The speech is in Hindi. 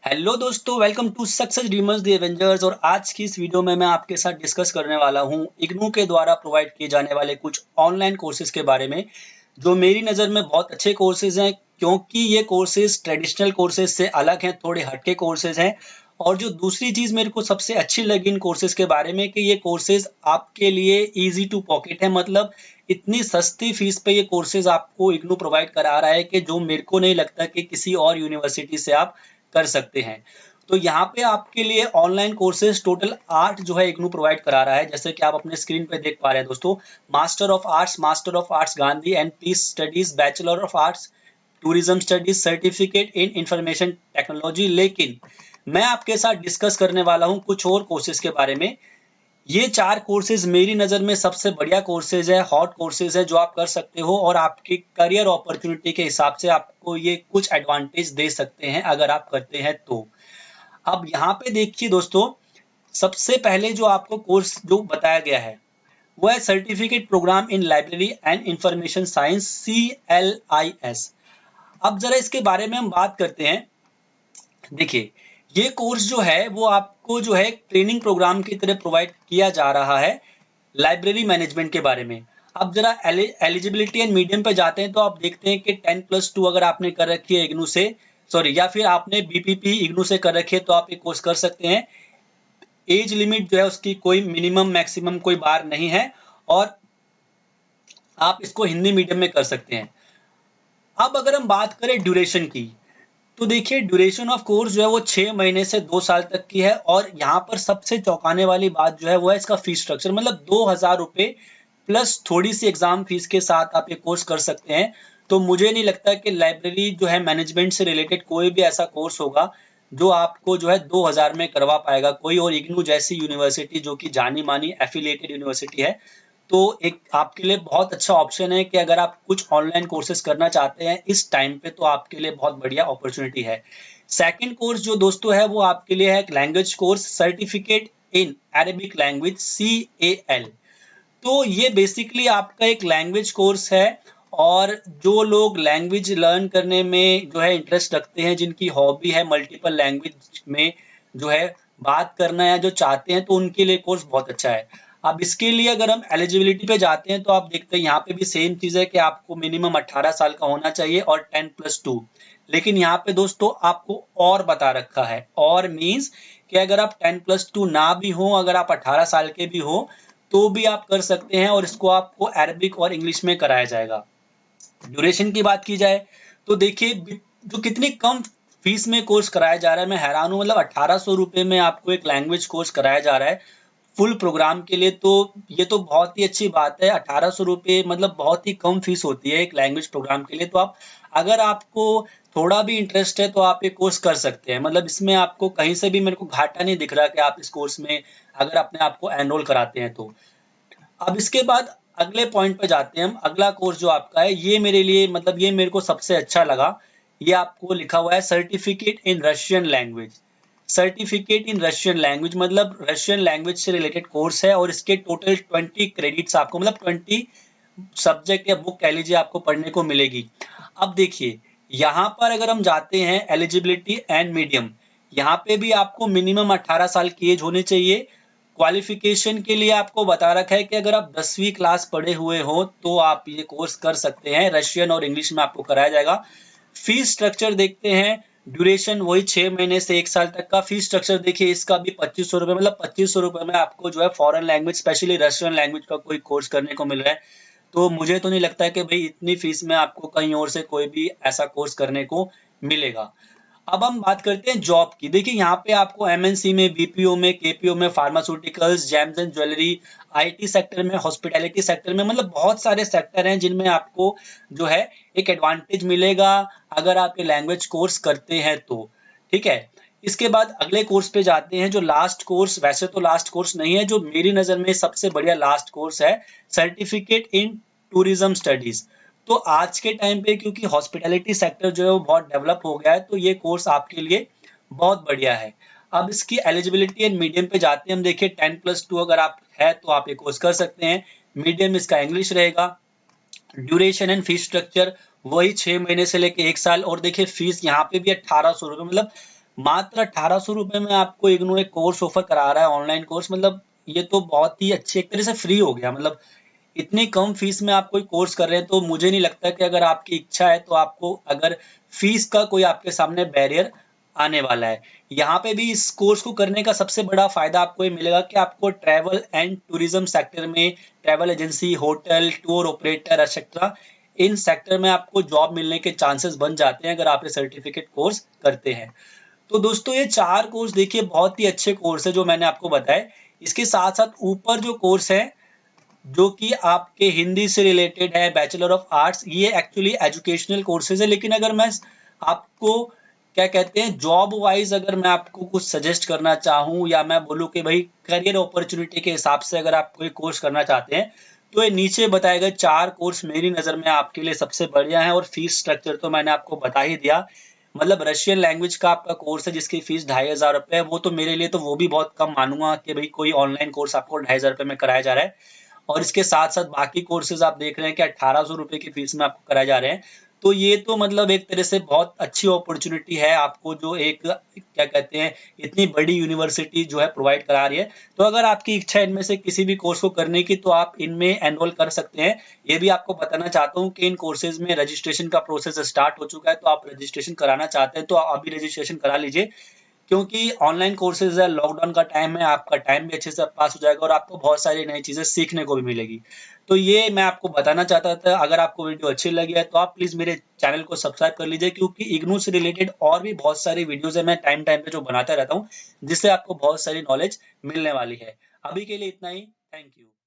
हेलो दोस्तों, welcome to Success Dreamers the Avengers. और आज की इस वीडियो में मैं आपके साथ डिस्कस करने वाला हूं इग्नू के द्वारा प्रोवाइड किए जाने वाले कुछ ऑनलाइन कोर्सेज के बारे में, जो मेरी नज़र में बहुत अच्छे कोर्सेज हैं, क्योंकि ये कोर्सेज ट्रेडिशनल कोर्सेज से अलग हैं, थोड़े हटके कोर्सेज हैं। और जो दूसरी चीज़ मेरे को सबसे अच्छी लगी इन कोर्सेज के बारे में कि ये कोर्सेज आपके लिए ईजी टू पॉकेट है। मतलब इतनी सस्ती फीस पे ये कोर्सेज आपको इग्नू प्रोवाइड करा रहा है कि जो मेरे को नहीं लगता कि किसी और यूनिवर्सिटी से आप कर सकते हैं। तो यहाँ पे आपके लिए ऑनलाइन कोर्सेज टोटल 8 जो है इग्नू प्रोवाइड करा रहा है, जैसे कि आप अपने स्क्रीन पे देख पा रहे हैं दोस्तों। Master of arts Gandhi and peace studies, bachelor of arts tourism studies, certificate in information technology. लेकिन मैं आपके साथ डिस्कस करने वाला हूँ कुछ और कोर्सेज के बारे में। ये 4 कोर्सेज मेरी नज़र में सबसे बढ़िया कोर्सेज है, हॉट कोर्सेज है, जो आप कर सकते हो और आपकी करियर अपॉर्चुनिटी के हिसाब से आपको ये कुछ एडवांटेज दे सकते हैं अगर आप करते हैं तो। अब यहाँ पे देखिए दोस्तों, सबसे पहले जो आपको कोर्स जो बताया गया है वो है certificate program in library and information science, CLIS। अब जरा इसके बारे में हम बात करते हैं। देखिए, ये कोर्स जो है वो आपको जो है ट्रेनिंग प्रोग्राम की तरह प्रोवाइड किया जा रहा है लाइब्रेरी मैनेजमेंट के बारे में। अब जरा एलिजिबिलिटी एंड मीडियम पे जाते हैं तो आप देखते हैं कि 10+2 अगर आपने कर रखी है इग्नू से, सॉरी, या फिर आपने BPP इग्नू से कर रखी है तो आप ये कोर्स कर सकते हैं। एज लिमिट जो है उसकी कोई मिनिमम मैक्सिमम कोई बार नहीं है और आप इसको हिंदी मीडियम में कर सकते हैं। अब अगर हम बात करें ड्यूरेशन की, तो देखिए ड्यूरेशन ऑफ कोर्स जो है वो 6 महीने से 2 साल तक की है। और यहाँ पर सबसे चौंकाने वाली बात जो है वो है इसका फीस स्ट्रक्चर। मतलब 2,000 रुपये प्लस थोड़ी सी एग्जाम फीस के साथ आप ये कोर्स कर सकते हैं। तो मुझे नहीं लगता कि लाइब्रेरी जो है मैनेजमेंट से रिलेटेड कोई भी ऐसा कोर्स होगा जो आपको जो है 2,000 में करवा पाएगा कोई। और इग्नू जैसी यूनिवर्सिटी जो कि जानी मानी एफिलिएटेड यूनिवर्सिटी है, तो एक आपके लिए बहुत अच्छा ऑप्शन है कि अगर आप कुछ ऑनलाइन कोर्सेज करना चाहते हैं इस टाइम पे तो आपके लिए बहुत बढ़िया अपॉर्चुनिटी है। सेकंड कोर्स जो दोस्तों है वो आपके लिए है language course, certificate in Arabic language, CAL। तो ये बेसिकली आपका एक लैंग्वेज कोर्स है। और जो लोग लैंग्वेज लर्न करने में जो है इंटरेस्ट रखते हैं, जिनकी हॉबी है मल्टीपल लैंग्वेज में जो है बात करना है, जो चाहते हैं, तो उनके लिए कोर्स बहुत अच्छा है। अब इसके लिए अगर हम एलिजिबिलिटी पे जाते हैं तो आप देखते हैं यहाँ पे भी सेम चीज है कि आपको मिनिमम 18 साल का होना चाहिए और 10+2। लेकिन यहाँ पे दोस्तों आपको और बता रखा है, और मीन्स कि अगर आप 10+2 ना भी हो, अगर आप 18 साल के भी हो तो भी आप कर सकते हैं और इसको आपको अरबिक और इंग्लिश में कराया जाएगा। ड्यूरेशन की बात की जाए तो देखिए जो कितनी कम फीस में कोर्स कराया जा रहा है, मैं हैरान हूँ। मतलब 1800 रुपये में आपको एक लैंग्वेज कोर्स कराया जा रहा है फुल प्रोग्राम के लिए। तो ये तो बहुत ही अच्छी बात है। 1800 रुपये मतलब बहुत ही कम फीस होती है एक लैंग्वेज प्रोग्राम के लिए। तो आप, अगर आपको थोड़ा भी इंटरेस्ट है तो आप ये कोर्स कर सकते हैं। मतलब इसमें आपको कहीं से भी मेरे को घाटा नहीं दिख रहा कि आप इस कोर्स में अगर अपने आप को एनरोल कराते हैं तो। अब इसके बाद अगले पॉइंट पे जाते हैं हम। अगला कोर्स जो आपका है ये मेरे लिए, मतलब ये मेरे को सबसे अच्छा लगा। ये आपको लिखा हुआ है certificate in Russian language. Certificate in Russian language मतलब रशियन लैंग्वेज से रिलेटेड कोर्स है और इसके टोटल 20 क्रेडिट्स आपको, मतलब 20 सब्जेक्ट या बुक कह लीजिए, आपको पढ़ने को मिलेगी। अब देखिए यहाँ पर अगर हम जाते हैं एलिजिबिलिटी एंड मीडियम, यहाँ पे भी आपको मिनिमम 18 साल की एज होनी चाहिए। क्वालिफिकेशन के लिए आपको बता रखा है कि अगर आप 10वीं क्लास पढ़े हुए हो तो आप ये कोर्स कर सकते हैं। रशियन और इंग्लिश में आपको कराया जाएगा। फीस स्ट्रक्चर देखते हैं। ड्यूरेशन वही 6 महीने से 1 साल तक का। फीस स्ट्रक्चर देखिए इसका भी 2500 रुपये, मतलब 2500 रुपये में आपको जो है foreign language, specially Russian language का कोई कोर्स करने को मिल रहा है। तो मुझे तो नहीं लगता है कि भाई इतनी फीस में आपको कहीं और से कोई भी ऐसा कोर्स करने को मिलेगा। अब हम बात करते हैं जॉब की। देखिए यहाँ पे आपको MNC में, BPO में, KPO में, pharmaceuticals, James and jewellery, IT sector में, हॉस्पिटैलिटी सेक्टर में, मतलब बहुत सारे सेक्टर हैं जिनमें आपको जो है एक एडवांटेज मिलेगा अगर आप ये लैंग्वेज कोर्स करते हैं तो। ठीक है, इसके बाद अगले कोर्स पे जाते हैं जो लास्ट कोर्स, वैसे तो लास्ट कोर्स नहीं है, जो मेरी नजर में सबसे बढ़िया लास्ट कोर्स है, सर्टिफिकेट इन टूरिज्म स्टडीज। तो आज के टाइम पे क्योंकि हॉस्पिटैलिटी सेक्टर जो है वो बहुत डेवलप हो गया है, तो ये कोर्स आपके लिए बहुत बढ़िया है। अब इसकी एलिजिबिलिटी एंड मीडियम पे जाते हैं हम। देखिए 10+2 अगर आप है तो आप ये कोर्स कर सकते हैं। मीडियम इसका इंग्लिश रहेगा। ड्यूरेशन एंड फीस स्ट्रक्चर वही 6 महीने से लेके 1 साल। और देखिए फीस यहाँ पे भी 1800 रुपये, मतलब मात्र 1800 रुपए में आपको इग्नू एक कोर्स ऑफर करा रहा है, ऑनलाइन कोर्स। मतलब ये तो बहुत ही अच्छी, एक तरह से फ्री हो गया। मतलब इतनी कम फीस में आप कोई कोर्स कर रहे हैं, तो मुझे नहीं लगता कि अगर आपकी इच्छा है तो आपको अगर फीस का कोई आपके सामने बैरियर आने वाला है। यहाँ पे भी इस कोर्स को करने का सबसे बड़ा फायदा आपको ये मिलेगा कि आपको ट्रैवल एंड टूरिज्म सेक्टर में, travel agency, hotel, tour operator etcetera, इन सेक्टर में आपको जॉब मिलने के चांसेस बन जाते हैं अगर आप ये सर्टिफिकेट कोर्स करते हैं। तो दोस्तों ये 4 कोर्स देखिए बहुत ही अच्छे कोर्स है जो मैंने आपको बताए। इसके साथ साथ ऊपर जो कोर्स है जो कि आपके हिंदी से रिलेटेड है, बैचलर ऑफ आर्ट्स, ये एक्चुअली एजुकेशनल कोर्सेज है। लेकिन अगर मैं आपको क्या कहते हैं जॉब वाइज अगर मैं आपको कुछ सजेस्ट करना चाहूँ, या मैं बोलूँ कि भाई करियर अपॉर्चुनिटी के हिसाब से अगर आप कोई कोर्स करना चाहते हैं, तो ये नीचे बताए गए 4 कोर्स मेरी नज़र में आपके लिए सबसे बढ़िया है। और फीस स्ट्रक्चर तो मैंने आपको बता ही दिया। मतलब रशियन लैंग्वेज का आपका कोर्स है जिसकी फीस 2500 रुपये है। वो तो मेरे लिए तो वो भी बहुत कम मानूंगा कि भाई कोई ऑनलाइन कोर्स आपको 2500 रुपये में कराया जा रहा है। और इसके साथ साथ बाकी कोर्सेज आप देख रहे हैं कि 1800 रुपये की फीस में आपको कराए जा रहे हैं। तो ये तो मतलब एक तरह से बहुत अच्छी अपॉर्चुनिटी है आपको, जो एक क्या कहते हैं इतनी बड़ी यूनिवर्सिटी जो है प्रोवाइड करा रही है। तो अगर आपकी इच्छा है इनमें से किसी भी कोर्स को करने की, तो आप इनमें एनरोल कर सकते हैं। ये भी आपको बताना चाहता हूँ कि इन कोर्सेज में रजिस्ट्रेशन का प्रोसेस स्टार्ट हो चुका है। तो आप रजिस्ट्रेशन कराना चाहते हैं तो अभी रजिस्ट्रेशन करा लीजिए, क्योंकि ऑनलाइन कोर्सेज है, लॉकडाउन का टाइम है, आपका टाइम भी अच्छे से पास हो जाएगा और आपको बहुत सारी नई चीजें सीखने को भी मिलेगी। तो ये मैं आपको बताना चाहता था। अगर आपको वीडियो अच्छी लगी है तो आप प्लीज मेरे चैनल को सब्सक्राइब कर लीजिए, क्योंकि इग्नू से रिलेटेड और भी बहुत सारी वीडियोज है मैं टाइम टाइम पे जो बनाता रहता हूँ, जिससे आपको बहुत सारी नॉलेज मिलने वाली है। अभी के लिए इतना ही। Thank you.